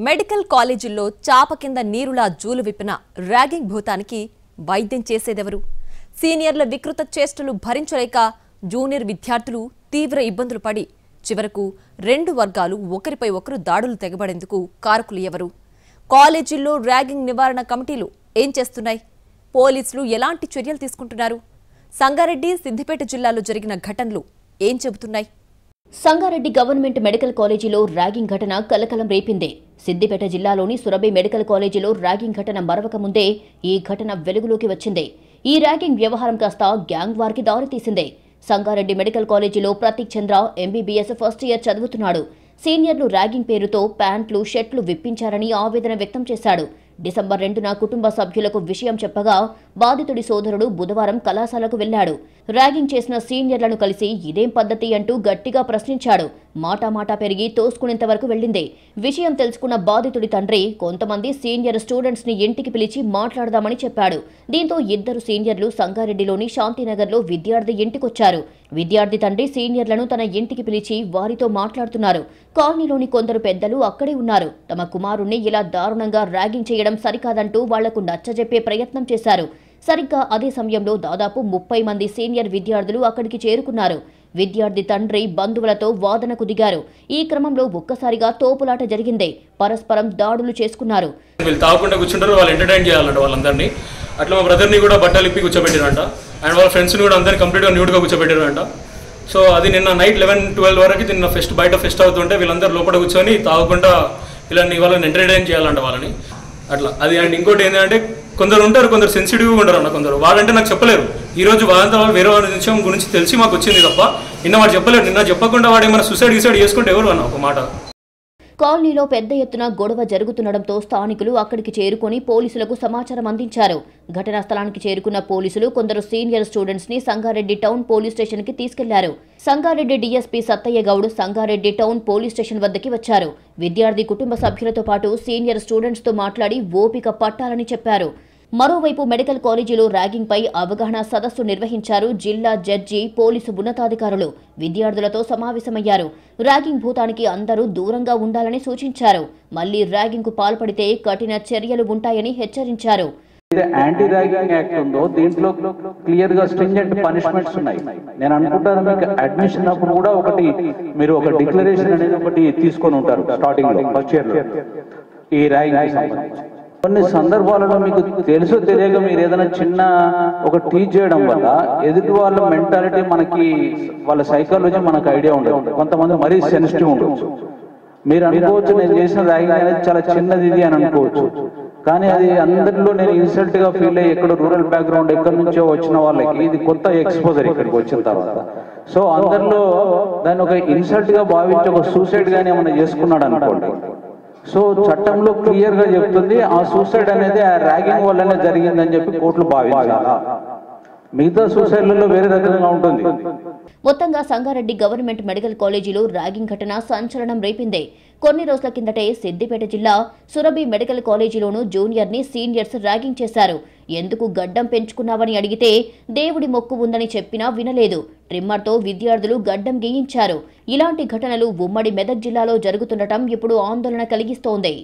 Medical కాలేజీల్లో చాప కింద నీరులా జూలు విప్పిన ర్యాగింగ్ భూతానికి వైద్యం చేసేదెవరు? సీనియర్ల వికృత చేష్టలు భరించలేక జూనియర్ విద్యార్థులు తీవ్ర ఇబ్బందులు పడి చివరకు రెండు వర్గాలు ఒకరిపై ఒకరు దాడులు తెగబడేందుకు కారకులు ఎవరు? కాలేజీల్లో ర్యాగింగ్ నివారణ కమిటీలు ఏం చేస్తున్నాయి? పోలీసులు ఎలాంటి చర్యలు తీసుకుంటున్నారు? సంగారెడ్డి, సిద్దిపేట జిల్లాలో జరిగిన ఘటనలు ఏం చెబుతున్నాయి? సంగారెడ్డి గవర్నమెంట్ మెడికల్ కాలేజీలో ర్యాగింగ్ ఘటన కలకలం రేపింది. సిద్దిపేట జిల్లాలోని సురభి మెడికల్ కాలేజీలో ర్యాగింగ్ ఘటన మరవక ముందే ఈ ఘటన వెలుగులోకి వచ్చింది. ఈ ర్యాగింగ్ వ్యవహారం కాస్త గ్యాంగ్ వార్కి దారితీసింది. సంగారెడ్డి మెడికల్ కాలేజీలో ప్రతీక్ చంద్ర ఎంబీబీఎస్ ఫస్ట్ ఇయర్ చదువుతున్నాడు. సీనియర్లు ర్యాగింగ్ పేరుతో ప్యాంట్లు, షర్ట్లు విప్పించారని ఆవేదన వ్యక్తం చేశాడు. డిసెంబర్ 2న కుటుంబ సభ్యులకు విషయం చెప్పగా బాధితుడి సోదరుడు బుధవారం కళాశాలకు వెళ్లాడు. ర్యాగింగ్ చేసిన సీనియర్లను కలిసి ఇదేం పద్ధతి అంటూ గట్టిగా ప్రశ్నించాడు. మాటా పెరిగి తోసుకునేంత వరకు వెళ్లింది. విషయం తెలుసుకున్న బాధితుడి తండ్రి కొంతమంది సీనియర్ స్టూడెంట్స్ ని ఇంటికి పిలిచి మాట్లాడదామని చెప్పాడు. దీంతో ఇద్దరు సీనియర్లు సంగారెడ్డిలోని శాంతినగర్లో విద్యార్థి ఇంటికొచ్చారు. విద్యార్థి తండ్రి సీనియర్లను తన ఇంటికి పిలిచి వారితో మాట్లాడుతున్నారు. కాలనీలోని కొందరు పెద్దలు అక్కడే ఉన్నారు. తమ కుమారుణ్ణి ఇలా దారుణంగా ర్యాగింగ్ చేయడం సరికాదంటూ వాళ్లకు నచ్చజెప్పే ప్రయత్నం చేశారు. సరిగ్గా అదే సమయంలో దాదాపు 30 మంది సీనియర్ విద్యార్థులు అక్కడికి చేరుకున్నారు. విద్యార్థి తండ్రి బంధువులతో వాదనకు దిగారు. ఈ క్రమంలో ఒక్కసారిగా తోపులాట జరిగింది. పరస్పరం దాడులు చేసుకున్నారు. వీళ్ళు తాగకుండా కూర్చుంటారు, వాళ్ళు ఎంటర్టైన్ చేయాలంట వాళ్ళందరినీ. అట్లా మా బ్రదర్ని కూడా బట్టలు ఇప్పి కూర్చోబెట్టారంట. అండ్ వాళ్ళ ఫ్రెండ్స్ని కూడా అందరినీ కంప్లీట్గా న్యూట్గా కూర్చోబెట్టారంట. సో అది నిన్న నైట్ 11-12 వరకు నిన్న బయట ఫెస్ట్ అవుతుంటే వీళ్ళందరూ లోపల కూర్చొని తాగకుండా వాళ్ళని ఎంటర్టైన్ చేయాలంట వాళ్ళని. అట్లా అది. అండ్ ఇంకోటి ఏంటంటే కొందరు ఉంటారు, కొందరు సెన్సిటివ్గా ఉంటారు అన్న. కొందరు వాళ్ళంటే నాకు చెప్పలేరు. ఈరోజు వాళ్ళంతా వాళ్ళు వేరే వాళ్ళ విషయం గురించి తెలిసి మాకు వచ్చింది తప్ప నిన్న వాడు చెప్పలేరు. నిన్న చెప్పకుండా వాడు ఏమైనా సూసైడ్ చేసుకుంటే ఎవరు అన్న ఒక మాట. కాలనీలో పెద్ద ఎత్తున గొడవ జరుగుతుండటంతో స్థానికులు అక్కడికి చేరుకొని పోలీసులకు సమాచారం అందించారు. ఘటనా స్థలానికి చేరుకున్న పోలీసులు కొందరు సీనియర్ స్టూడెంట్స్ ని సంగారెడ్డి టౌన్ పోలీస్ స్టేషన్ కి తీసుకెళ్లారు. Sangareddy DSP Sattaiah Goud Sangareddy town police station వద్దకి వచ్చారు. విద్యార్థి కుటుంబ సభ్యులతో పాటు సీనియర్ స్టూడెంట్స్ తో మాట్లాడి ఓపిక పట్టాలని చెప్పారు. మరోవైపు మెడికల్ కాలేజీలో ర్యాగింగ్ పై అవగాహన సదస్సు నిర్వహించారు. జిల్లా జడ్జి, పోలీసు ఉన్నతాధికారులు విద్యార్థులతో సమావేశమయ్యారు. ర్యాగింగ్ భూతానికి అందరూ దూరంగా ఉండాలని సూచించారు. మళ్లీ ర్యాగింగ్ కు పాల్పడితే కఠిన చర్యలు ఉంటాయని హెచ్చరించారు. యాంటీ ర్యాగింగ్ యాక్ట్ ఉందో దీంట్లో క్లియర్ గా స్ట్రింజెంట్ పనిష్మెంట్స్ ఉన్నాయి. నేను అనుకుంటాను మీకు అడ్మిషన్ అప్పుడు కూడా మీరు ఒక డిక్లరేషన్ అనేది ఒకటి తీసుకొని ఉంటారు స్టార్టింగ్ లో ఫస్ట్ ఇయర్ లో. ఈ ర్యాగింగ్ కొన్ని సందర్భాలలో మీకు తెలుసో తెలియక మీరు ఏదైనా చిన్న ఒక టీచ్ చేయడం వల్ల ఎదుటి వాళ్ళ మెంటాలిటీ మనకి, వాళ్ళ సైకాలజీ మనకు ఐడియా ఉండదు. కొంతమంది మరీ సెన్సిటివ్ ఉండొచ్చు. మీరు అనుకోవచ్చు నేను చేసిన ర్యాగింగ్ అనేది చాలా చిన్నది ఇది అని అనుకోవచ్చు. కానీ అది అందరిలో నేను ఇన్సల్ట్ గా ఫీల్ అయ్యి ఎక్కడ రూరల్ బ్యాక్గ్రౌండ్ ఎక్కడి నుంచో వచ్చిన వాళ్ళకి ఇది కొత్త ఎక్స్పోజర్ ఇక్కడికి వచ్చిన తర్వాత. సో అందరిలో దాన్ని ఒక ఇన్సల్ట్ గా భావించి ఒక సూసైడ్ గానే ఏమైనా చేసుకున్నాడు అనుకోండి. సో చట్టంలో క్లియర్ గా చెప్తుంది ఆ సూసైడ్ అనేది ఆ ర్యాగింగ్ వల్లనే జరిగిందని చెప్పి కోర్టులు భావించాలి. మిగతా సూసైడ్లలో వేరే రకంగా ఉంటుంది. మొత్తంగా సంగారెడ్డి గవర్నమెంట్ మెడికల్ కాలేజీలో ర్యాగింగ్ ఘటన సంచలనం రేపింది. కొన్ని రోజుల కిందటే సిద్దిపేట జిల్లా సురభి మెడికల్ కాలేజీలోనూ జూనియర్ ని సీనియర్స్ ర్యాగింగ్ చేశారు. ఎందుకు గడ్డం పెంచుకున్నావని అడిగితే దేవుడి మొక్కు ఉందని చెప్పినా వినలేదు. ట్రిమ్మర్తో విద్యార్థులు గడ్డం గీయించారు. ఇలాంటి ఘటనలు ఉమ్మడి మెదక్ జిల్లాలో జరుగుతుండటం ఇప్పుడు ఆందోళన కలిగిస్తోంది.